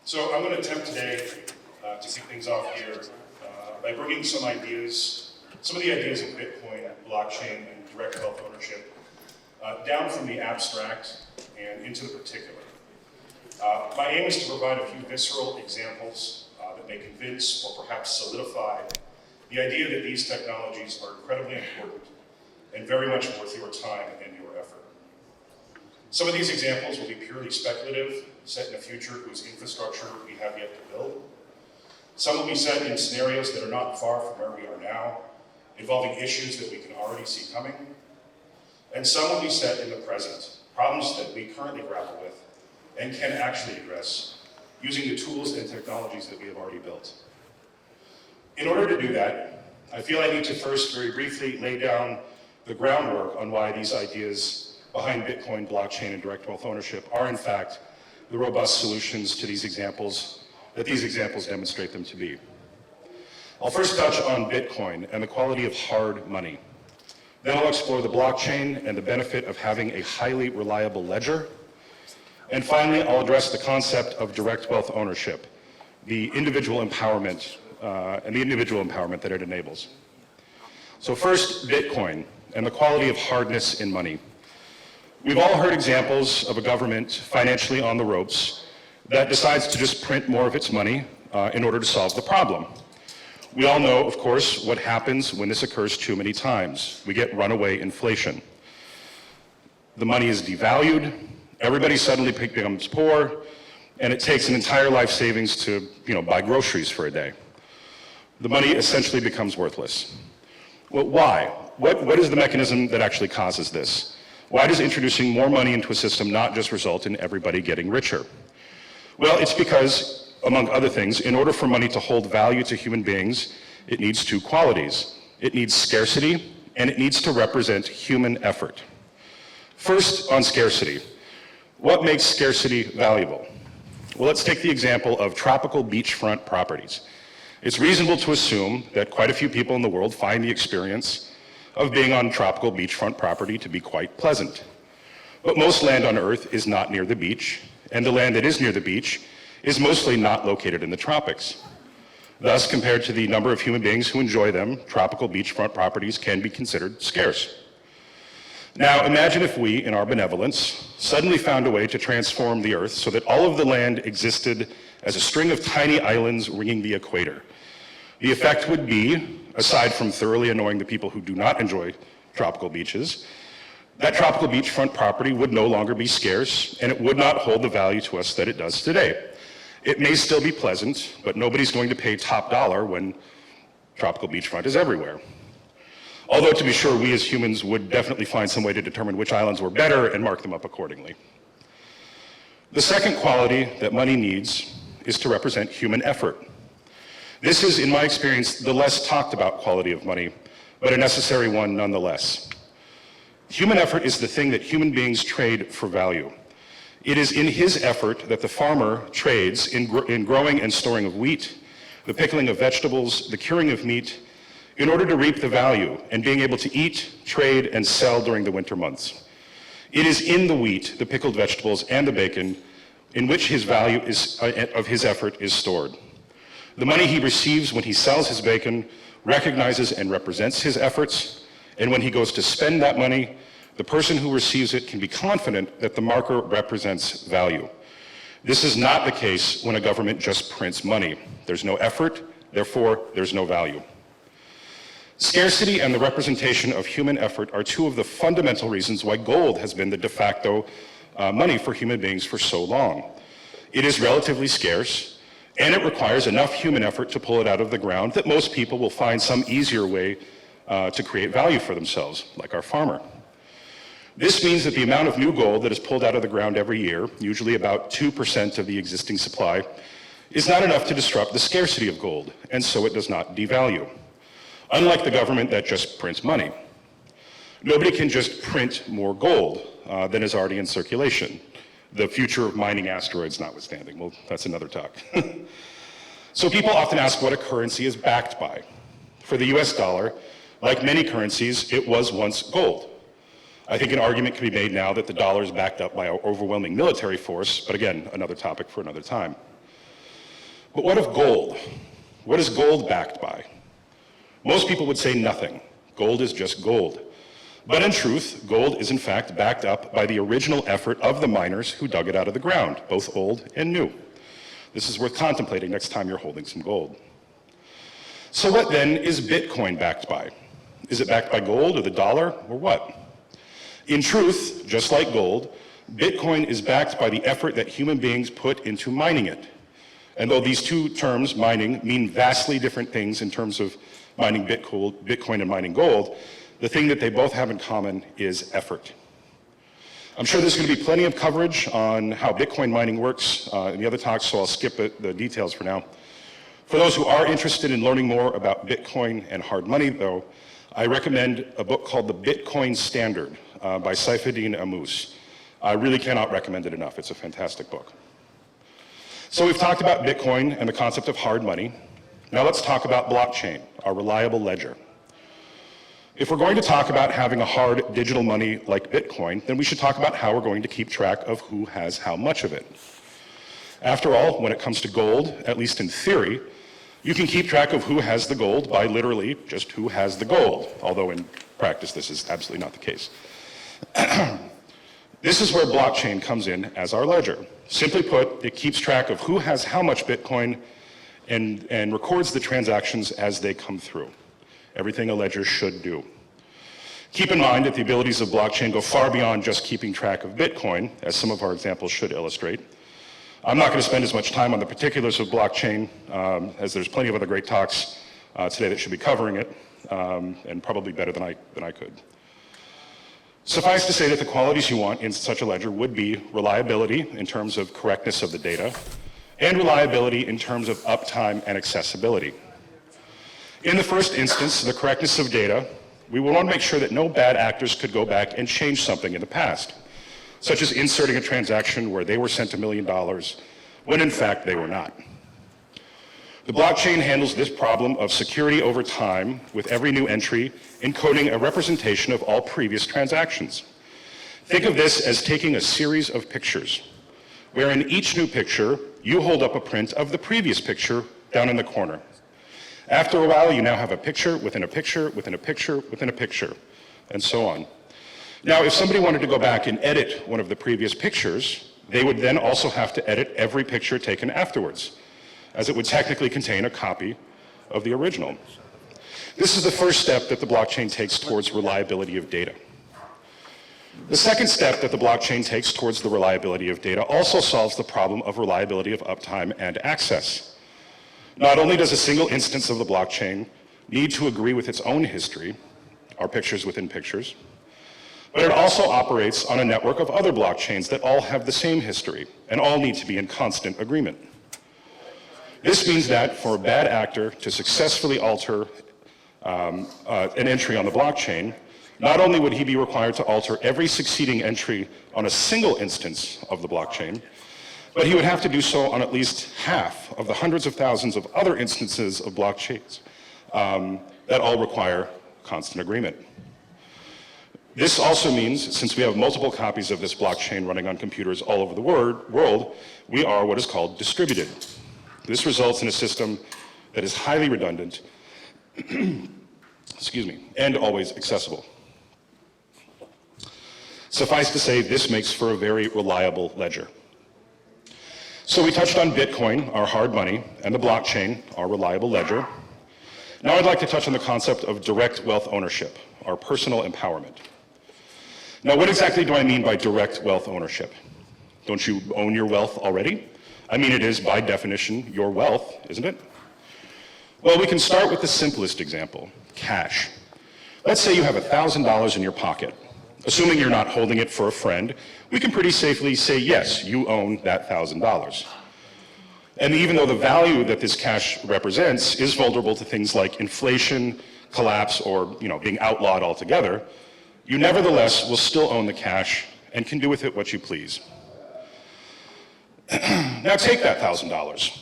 So I'm going to attempt today to kick things off here by bringing some of the ideas of Bitcoin, blockchain, and direct wealth ownership down from the abstract and into the particular. My aim is to provide a few visceral examples that may convince or perhaps solidify the idea that these technologies are incredibly important and very much worth your time and your effort. Some of these examples will be purely speculative, set in a future whose infrastructure we have yet to build. Some will be set in scenarios that are not far from where we are now, involving issues that we can already see coming. And some will be set in the present, problems that we currently grapple with and can actually address using the tools and technologies that we have already built. In order to do that, I feel I need to first very briefly lay down the groundwork on why these ideas behind Bitcoin, blockchain, and direct wealth ownership are in fact the robust solutions to these examples that these examples demonstrate them to be. I'll first touch on Bitcoin and the quality of hard money. Then I'll explore the blockchain and the benefit of having a highly reliable ledger. And finally, I'll address the concept of direct wealth ownership, the individual empowerment, that it enables. So first, Bitcoin and the quality of hardness in money. We've all heard examples of a government financially on the ropes that decides to just print more of its money in order to solve the problem. We all know, of course, what happens when this occurs too many times. We get runaway inflation. The money is devalued, everybody suddenly becomes poor, and it takes an entire life savings to, buy groceries for a day. The money essentially becomes worthless. Well, why? What is the mechanism that actually causes this? Why does introducing more money into a system not just result in everybody getting richer? Well, it's because, among other things, in order for money to hold value to human beings, it needs two qualities. It needs scarcity, and it needs to represent human effort. First, on scarcity. What makes scarcity valuable? Well, let's take the example of tropical beachfront properties. It's reasonable to assume that quite a few people in the world find the experience of being on tropical beachfront property to be quite pleasant. But most land on Earth is not near the beach, and the land that is near the beach is mostly not located in the tropics. Thus, compared to the number of human beings who enjoy them, tropical beachfront properties can be considered scarce. Now, imagine if we, in our benevolence, suddenly found a way to transform the Earth so that all of the land existed as a string of tiny islands ringing the equator. The effect would be, aside from thoroughly annoying the people who do not enjoy tropical beaches, that tropical beachfront property would no longer be scarce, and it would not hold the value to us that it does today. It may still be pleasant, but nobody's going to pay top dollar when tropical beachfront is everywhere. Although, to be sure, we as humans would definitely find some way to determine which islands were better and mark them up accordingly. The second quality that money needs is to represent human effort. This is, in my experience, the less talked about quality of money, but a necessary one nonetheless. Human effort is the thing that human beings trade for value. It is in his effort that the farmer trades in growing and storing of wheat, the pickling of vegetables, the curing of meat, in order to reap the value and being able to eat, trade, and sell during the winter months. It is in the wheat, the pickled vegetables, and the bacon in which his value of his effort is stored. The money he receives when he sells his bacon recognizes and represents his efforts, and when he goes to spend that money, the person who receives it can be confident that the marker represents value. This is not the case when a government just prints money. There's no effort, therefore there's no value. Scarcity and the representation of human effort are two of the fundamental reasons why gold has been the de facto money for human beings for so long. It is relatively scarce, and it requires enough human effort to pull it out of the ground that most people will find some easier way to create value for themselves, like our farmer. This means that the amount of new gold that is pulled out of the ground every year, usually about 2% of the existing supply, is not enough to disrupt the scarcity of gold, and so it does not devalue. Unlike the government that just prints money. Nobody can just print more gold than is already in circulation. The future of mining asteroids notwithstanding. Well, that's another talk. So people often ask what a currency is backed by. For the US dollar, like many currencies, it was once gold. I think an argument can be made now that the dollar is backed up by our overwhelming military force, but again, another topic for another time. But what of gold? What is gold backed by? Most people would say nothing. Gold is just gold. But in truth, gold is in fact backed up by the original effort of the miners who dug it out of the ground, both old and new. This is worth contemplating next time you're holding some gold. So what then is Bitcoin backed by? Is it backed by gold or the dollar or what? In truth, just like gold, Bitcoin is backed by the effort that human beings put into mining it. And though these two terms, mining, mean vastly different things in terms of mining Bitcoin and mining gold, the thing that they both have in common is effort. I'm sure there's going to be plenty of coverage on how Bitcoin mining works in the other talks, so I'll skip the details for now. For those who are interested in learning more about Bitcoin and hard money, though, I recommend a book called The Bitcoin Standard by Saifuddin Ammous. I really cannot recommend it enough. It's a fantastic book. So we've talked about Bitcoin and the concept of hard money. Now let's talk about blockchain, our reliable ledger. If we're going to talk about having a hard digital money like Bitcoin, then we should talk about how we're going to keep track of who has how much of it. After all, when it comes to gold, at least in theory, you can keep track of who has the gold by literally just who has the gold, although in practice this is absolutely not the case. This is where blockchain comes in as our ledger. Simply put, it keeps track of who has how much Bitcoin and records the transactions as they come through. Everything a ledger should do. Keep in mind that the abilities of blockchain go far beyond just keeping track of Bitcoin, as some of our examples should illustrate. I'm not going to spend as much time on the particulars of blockchain, as there's plenty of other great talks today that should be covering it, and probably better than I could. Suffice to say that the qualities you want in such a ledger would be reliability in terms of correctness of the data, and reliability in terms of uptime and accessibility. In the first instance, the correctness of data, we will want to make sure that no bad actors could go back and change something in the past, such as inserting a transaction where they were sent $1 million when in fact they were not. The blockchain handles this problem of security over time with every new entry encoding a representation of all previous transactions. Think of this as taking a series of pictures, where in each new picture, you hold up a print of the previous picture down in the corner. After a while, you now have a picture within a picture within a picture within a picture, and so on. Now, if somebody wanted to go back and edit one of the previous pictures, they would then also have to edit every picture taken afterwards, as it would technically contain a copy of the original. This is the first step that the blockchain takes towards reliability of data. The second step that the blockchain takes towards the reliability of data also solves the problem of reliability of uptime and access. Not only does a single instance of the blockchain need to agree with its own history, our pictures within pictures, but it also operates on a network of other blockchains that all have the same history and all need to be in constant agreement. This means that for a bad actor to successfully alter an entry on the blockchain, not only would he be required to alter every succeeding entry on a single instance of the blockchain, but he would have to do so on at least half of the hundreds of thousands of other instances of blockchains that all require constant agreement. This also means, since we have multiple copies of this blockchain running on computers all over the world, we are what is called distributed. This results in a system that is highly redundant, excuse me, and always accessible. Suffice to say, this makes for a very reliable ledger. So we touched on Bitcoin, our hard money, and the blockchain, our reliable ledger. Now I'd like to touch on the concept of direct wealth ownership, our personal empowerment. Now, what exactly do I mean by direct wealth ownership? Don't you own your wealth already? I mean, it is, by definition, your wealth, isn't it? Well, we can start with the simplest example, cash. Let's say you have $1,000 in your pocket. Assuming you're not holding it for a friend, we can pretty safely say, yes, you own that $1,000. And even though the value that this cash represents is vulnerable to things like inflation, collapse, or being outlawed altogether, you nevertheless will still own the cash and can do with it what you please. Now take that $1,000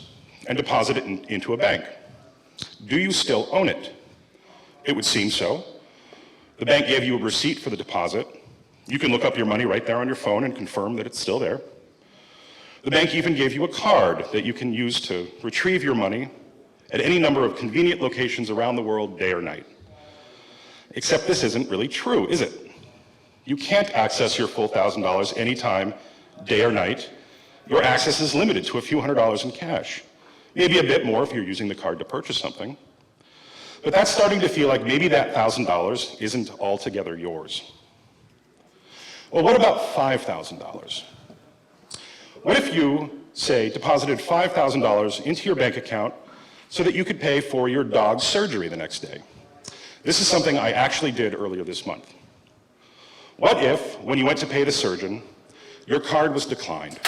and deposit it into a bank. Do you still own it? It would seem so. The bank gave you a receipt for the deposit. You can look up your money right there on your phone and confirm that it's still there. The bank even gave you a card that you can use to retrieve your money at any number of convenient locations around the world, day or night. Except this isn't really true, is it? You can't access your full $1,000 anytime, day or night. Your access is limited to a few $100s in cash. Maybe a bit more if you're using the card to purchase something. But that's starting to feel like maybe that $1,000 isn't altogether yours. Well, what about $5,000? What if you, say, deposited $5,000 into your bank account so that you could pay for your dog's surgery the next day? This is something I actually did earlier this month. What if, when you went to pay the surgeon, your card was declined?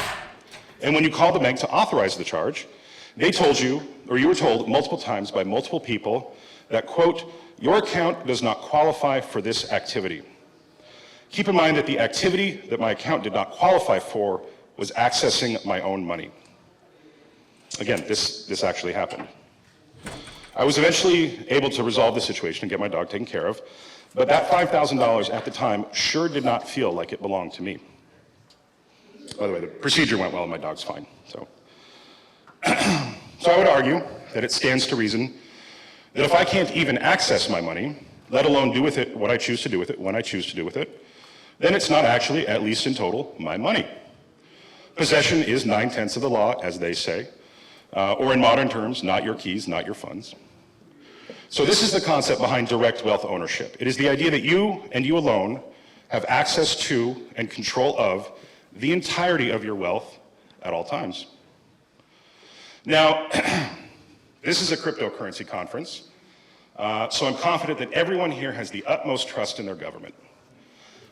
And when you called the bank to authorize the charge, they told you, or you were told multiple times by multiple people, that, quote, your account does not qualify for this activity. Keep in mind that the activity that my account did not qualify for was accessing my own money. Again, this actually happened. I was eventually able to resolve the situation and get my dog taken care of, but that $5,000 at the time sure did not feel like it belonged to me. By the way, the procedure went well and my dog's fine. So I would argue that it stands to reason that if I can't even access my money, let alone do with it what I choose to do with it when I choose to do with it, then it's not actually, at least in total, my money. Possession is 9/10 of the law, as they say, or in modern terms, not your keys, not your funds. So this is the concept behind direct wealth ownership. It is the idea that you and you alone have access to and control of the entirety of your wealth at all times. Now, this is a cryptocurrency conference, so I'm confident that everyone here has the utmost trust in their government.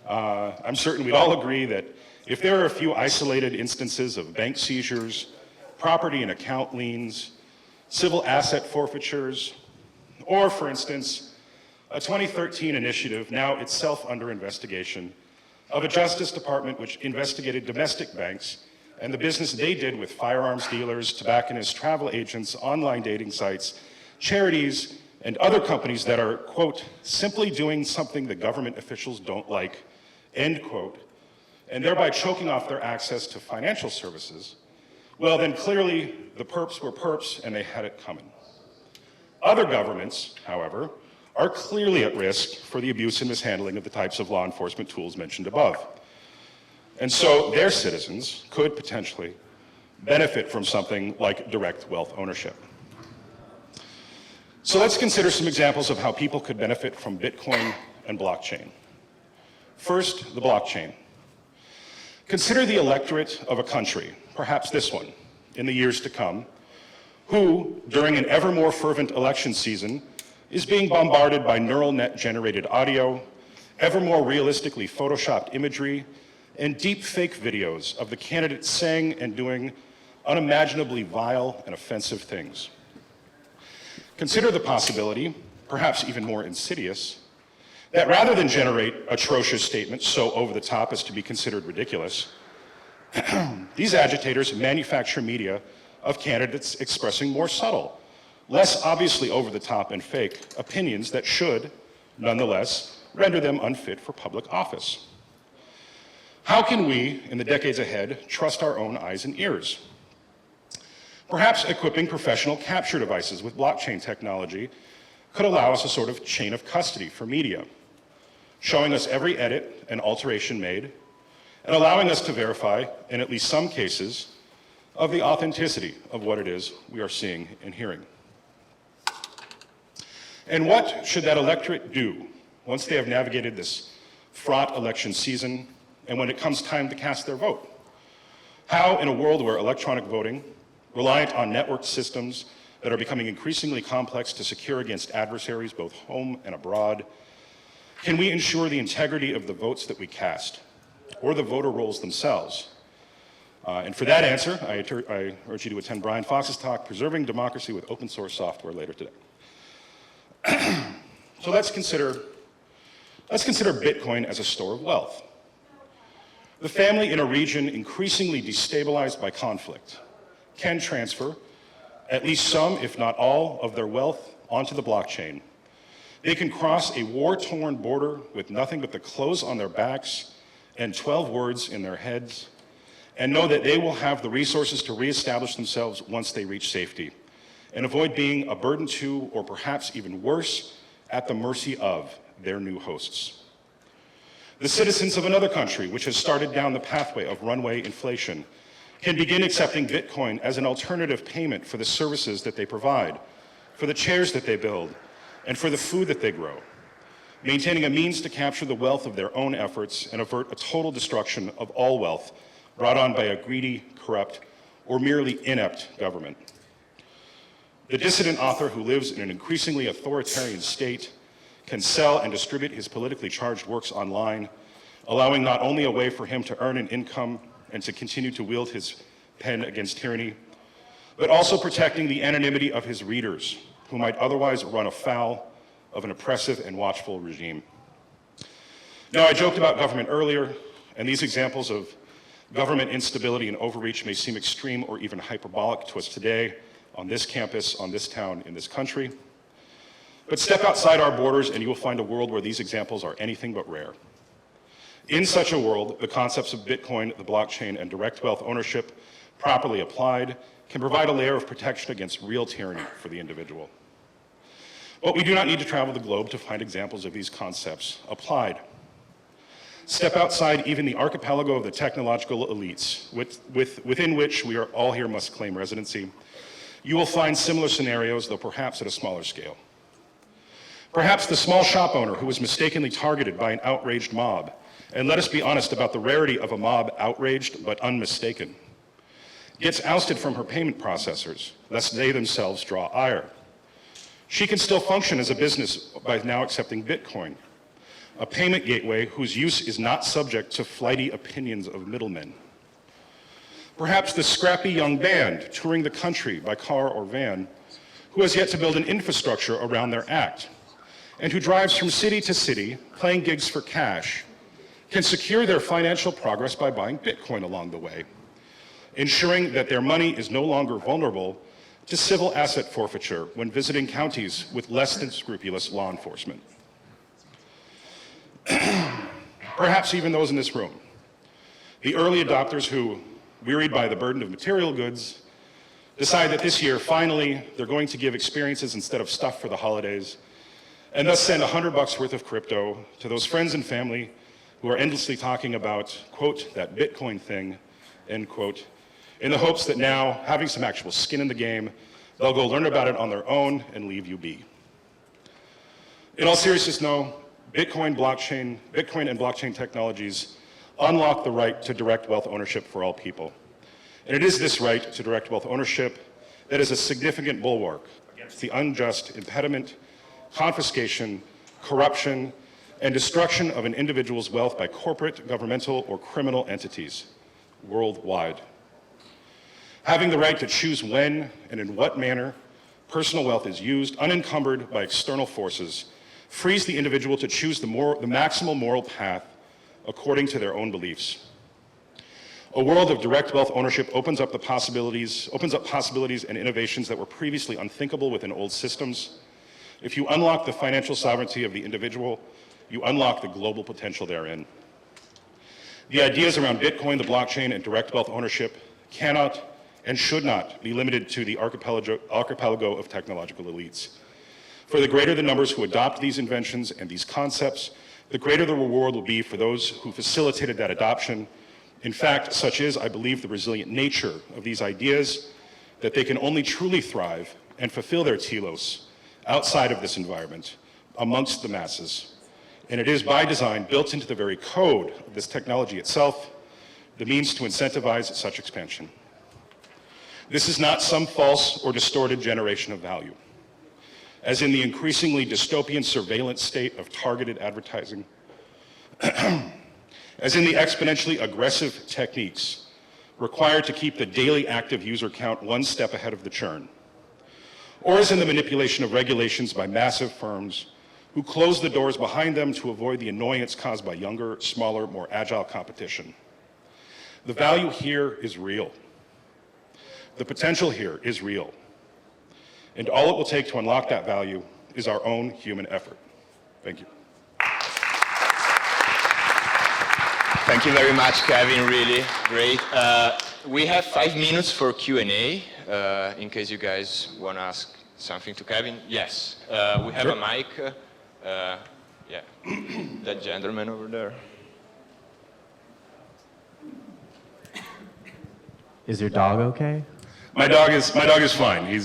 I'm certain we'd all agree that if there are a few isolated instances of bank seizures, property and account liens, civil asset forfeitures, or, for instance, a 2013 initiative, now itself under investigation, of a Justice Department which investigated domestic banks and the business they did with firearms dealers, tobacconists, travel agents, online dating sites, charities, and other companies that are, quote, simply doing something the government officials don't like, end quote, and thereby choking off their access to financial services, well, then clearly the perps were perps and they had it coming. Other governments, however, are clearly at risk for the abuse and mishandling of the types of law enforcement tools mentioned above. And so their citizens could potentially benefit from something like direct wealth ownership. So let's consider some examples of how people could benefit from Bitcoin and blockchain. First, the blockchain. Consider the electorate of a country, perhaps this one, in the years to come, who, during an ever more fervent election season, is being bombarded by neural net generated audio, ever more realistically photoshopped imagery, and deep fake videos of the candidates saying and doing unimaginably vile and offensive things. Consider the possibility, perhaps even more insidious, that rather than generate atrocious statements so over the top as to be considered ridiculous, these agitators manufacture media of candidates expressing more subtle, less obviously over the top and fake opinions that should, nonetheless, render them unfit for public office. How can we, in the decades ahead, trust our own eyes and ears? Perhaps equipping professional capture devices with blockchain technology could allow us a sort of chain of custody for media, showing us every edit and alteration made, and allowing us to verify, in at least some cases, of the authenticity of what it is we are seeing and hearing. And what should that electorate do once they have navigated this fraught election season and when it comes time to cast their vote? How, in a world where electronic voting, reliant on networked systems that are becoming increasingly complex to secure against adversaries both home and abroad, can we ensure the integrity of the votes that we cast, or the voter rolls themselves? And for that answer, I urge you to attend Brian Fox's talk, Preserving Democracy with Open Source Software, later today. So let's consider Bitcoin as a store of wealth. The family in a region increasingly destabilized by conflict can transfer at least some, if not all, of their wealth onto the blockchain. They can cross a war-torn border with nothing but the clothes on their backs and 12 words in their heads, and know that they will have the resources to reestablish themselves once they reach safety, and avoid being a burden to, or perhaps even worse, at the mercy of their new hosts. The citizens of another country, which has started down the pathway of runaway inflation, can begin accepting Bitcoin as an alternative payment for the services that they provide, for the chairs that they build, and for the food that they grow, maintaining a means to capture the wealth of their own efforts and avert a total destruction of all wealth brought on by a greedy, corrupt, or merely inept government. The dissident author who lives in an increasingly authoritarian state can sell and distribute his politically charged works online, allowing not only a way for him to earn an income and to continue to wield his pen against tyranny, but also protecting the anonymity of his readers, who might otherwise run afoul of an oppressive and watchful regime. Now, I joked about government earlier, and these examples of government instability and overreach may seem extreme or even hyperbolic to us today on this campus, on this town, in this country. But step outside our borders and you will find a world where these examples are anything but rare. In such a world, the concepts of Bitcoin, the blockchain, and direct wealth ownership, properly applied, can provide a layer of protection against real tyranny for the individual. But we do not need to travel the globe to find examples of these concepts applied. Step outside even the archipelago of the technological elites, within which we are all here must claim residency. You will find similar scenarios, though perhaps at a smaller scale. Perhaps the small shop owner who was mistakenly targeted by an outraged mob, and let us be honest about the rarity of a mob outraged but unmistaken, gets ousted from her payment processors, lest they themselves draw ire. She can still function as a business by now accepting Bitcoin, a payment gateway whose use is not subject to flighty opinions of middlemen. Perhaps the scrappy young band touring the country by car or van, who has yet to build an infrastructure around their act, and who drives from city to city, playing gigs for cash, can secure their financial progress by buying Bitcoin along the way, ensuring that their money is no longer vulnerable to civil asset forfeiture when visiting counties with less than scrupulous law enforcement. Perhaps even those in this room, the early adopters who, wearied by the burden of material goods, decide that this year, finally, they're going to give experiences instead of stuff for the holidays, and thus send $100 worth of crypto to those friends and family who are endlessly talking about, quote, that Bitcoin thing, end quote, in the hopes that now, having some actual skin in the game, they'll go learn about it on their own and leave you be. In all seriousness, no, Bitcoin and blockchain technologies unlock the right to direct wealth ownership for all people. And it is this right to direct wealth ownership that is a significant bulwark against the unjust impediment, confiscation, corruption, and destruction of an individual's wealth by corporate, governmental, or criminal entities worldwide. Having the right to choose when and in what manner personal wealth is used, unencumbered by external forces, frees the individual to choose the maximal moral path according to their own beliefs. A world of direct wealth ownership opens up possibilities and innovations that were previously unthinkable within old systems. If you unlock the financial sovereignty of the individual, you unlock the global potential therein. The ideas around Bitcoin, the blockchain, and direct wealth ownership cannot and should not be limited to the archipelago of technological elites. For the greater the numbers who adopt these inventions and these concepts, the greater the reward will be for those who facilitated that adoption. In fact, such is, I believe, the resilient nature of these ideas, that they can only truly thrive and fulfill their telos outside of this environment, amongst the masses. And it is by design built into the very code of this technology itself, the means to incentivize such expansion. This is not some false or distorted generation of value. As in the increasingly dystopian surveillance state of targeted advertising, as in the exponentially aggressive techniques required to keep the daily active user count one step ahead of the churn, or as in the manipulation of regulations by massive firms who close the doors behind them to avoid the annoyance caused by younger, smaller, more agile competition. The value here is real. The potential here is real. And all it will take to unlock that value is our own human effort. Thank you. Thank you very much, Kevin. Really great. We have 5 minutes for Q&A. In case you guys want to ask something to Kevin. Yes, we have a mic. Yeah, that gentleman over there. Is your dog okay? My dog is fine. He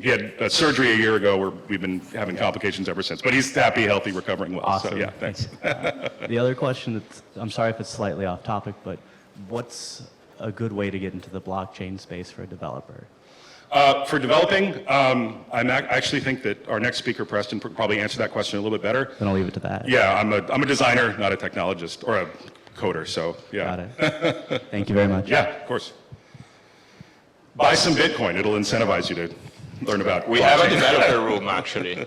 had surgery a year ago where we've been having complications ever since. But he's happy, healthy, recovering well. Awesome. So yeah, thanks. The other question, I'm sorry if it's slightly off topic, but what's a good way to get into the blockchain space for a developer? For developing, I actually think that our next speaker, Preston, probably answer that question a little bit better. Then I'll leave it to that. Yeah, I'm a designer, not a technologist or a coder. So yeah. Got it. Thank you very much. Yeah, of course. Buy some Bitcoin. It'll incentivize you to learn about. We have a developer room actually.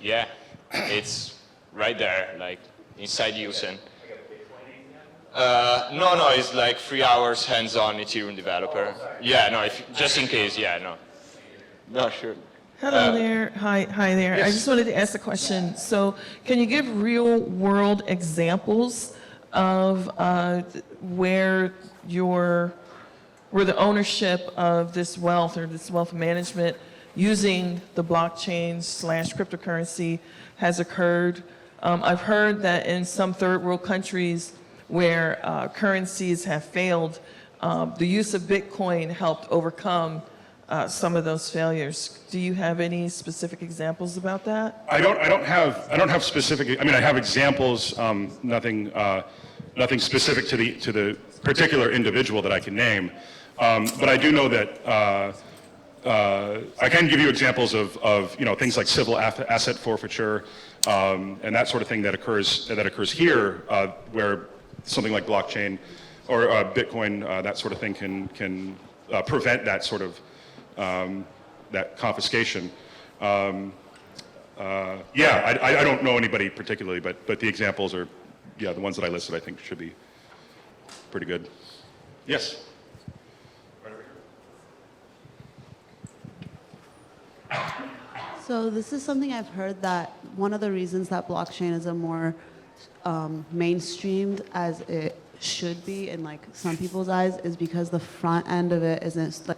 Yeah, it's right there, like inside Usain. No, it's like 3 hours hands-on Ethereum developer. Yeah, no, just in case. Yeah, no. No, sure. Hello there. Hi there. Yes. I just wanted to ask a question. So, can you give real-world examples of where the ownership of this wealth or this wealth management using the blockchain / cryptocurrency has occurred? I've heard that in some third world countries where currencies have failed, the use of Bitcoin helped overcome some of those failures. Do you have any specific examples about that? I don't have specific. I mean, I have examples. Nothing specific to the particular individual that I can name. But I do know that I can give you examples of things like civil asset forfeiture and that sort of thing that occurs here, where something like blockchain or Bitcoin, that sort of thing can prevent that sort of that confiscation. Yeah, I don't know anybody particularly, but the examples are, yeah, the ones that I listed I think should be pretty good. Yes. So this is something I've heard, that one of the reasons that blockchain is a more mainstreamed as it should be in like some people's eyes is because the front end of it isn't like,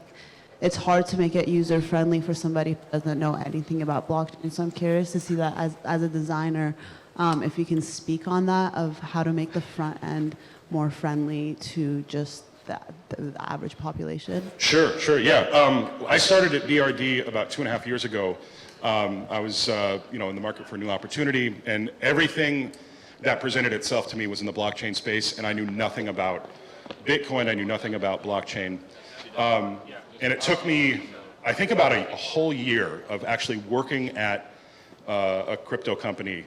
it's hard to make it user friendly for somebody who doesn't know anything about blockchain. So I'm curious to see that as a designer, if you can speak on that, of how to make the front end more friendly to just the average population. Sure, yeah. I started at BRD about 2.5 years ago. I was, in the market for a new opportunity, and everything that presented itself to me was in the blockchain space, and I knew nothing about Bitcoin. I knew nothing about blockchain, and it took me, I think, about a whole year of actually working at a crypto company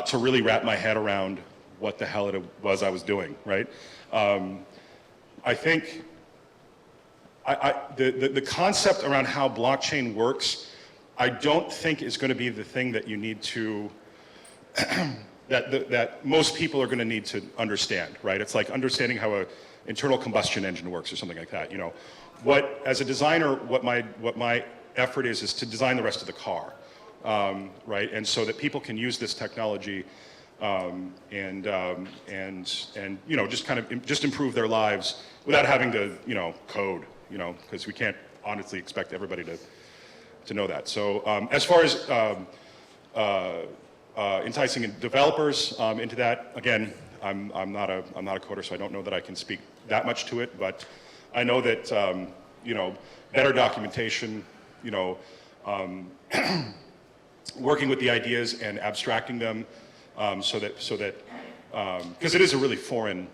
to really wrap my head around what the hell it was I was doing. Right. I think the concept around how blockchain works, I don't think is going to be the thing that you need to, that most people are going to need to understand, right? It's like understanding how an internal combustion engine works or something like that. As a designer, what my effort is to design the rest of the car, right? And so that people can use this technology and just kind of just improve their lives without having to code, because we can't honestly expect everybody to know that. So as far as enticing developers into that, again, I'm not a coder, so I don't know that I can speak that much to it, but I know that better documentation, working with the ideas and abstracting them. So that because it is a really foreign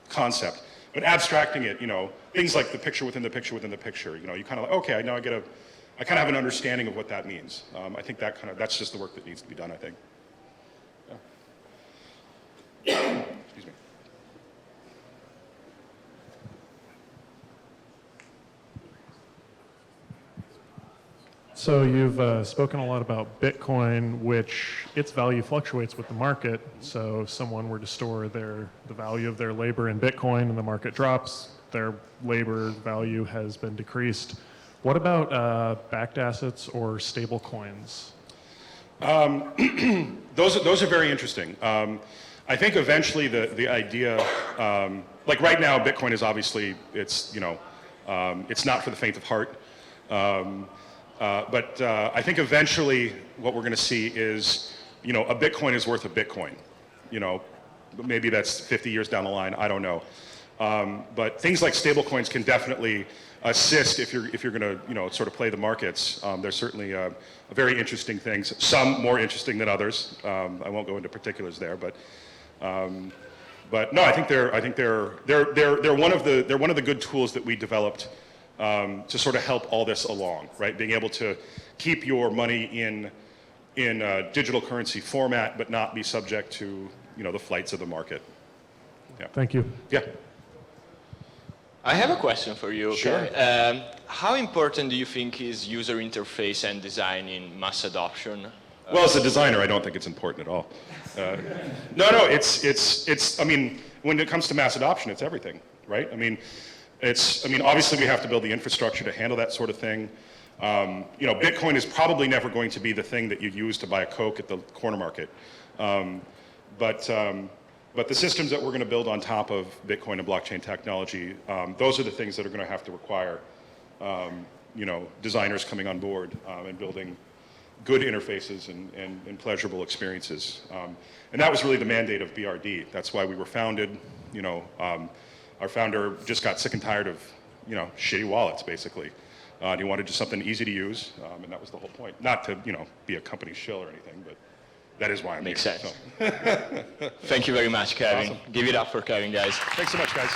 concept, but abstracting it, things like the picture within the picture within the picture, you kind of like, okay, now I kind of have an understanding of what that means. I think that's just the work that needs to be done, I think. Yeah. Excuse me. So you've spoken a lot about Bitcoin, which its value fluctuates with the market. So if someone were to store the value of their labor in Bitcoin and the market drops, their labor value has been decreased. What about backed assets or stable coins? Those are very interesting. I think eventually the idea, like right now, Bitcoin is obviously, it's, you know, it's not for the faint of heart. But I think eventually what we're going to see is, you know, a Bitcoin is worth a Bitcoin. You know, maybe that's 50 years down the line, I don't know. But things like stablecoins can definitely assist if you're going to, you know, sort of play the markets. They're certainly very interesting things. Some more interesting than others. I won't go into particulars there, but no, I think they're one of the good tools that we developed to sort of help all this along, right? Being able to keep your money in digital currency format, but not be subject to, you know, the flights of the market. Yeah. Thank you. Yeah. I have a question for you. Sure. Okay? How important do you think is user interface and design in mass adoption? Well, as a designer, I don't think it's important at all. No, it's. I mean, when it comes to mass adoption, it's everything, right? I mean, obviously we have to build the infrastructure to handle that sort of thing. You know, Bitcoin is probably never going to be the thing that you use to buy a Coke at the corner market. But the systems that we're going to build on top of Bitcoin and blockchain technology, those are the things that are going to have to require, you know, designers coming on board and building good interfaces and pleasurable experiences. And that was really the mandate of BRD. That's why we were founded. You know, our founder just got sick and tired of, you know, shitty wallets, basically. And he wanted just something easy to use, and that was the whole point. Not to, you know, be a company shill or anything, but that is why I'm Makes here. sense. So. Thank you very much, Kevin. Awesome. Give it up for Kevin, guys. Thanks so much, guys.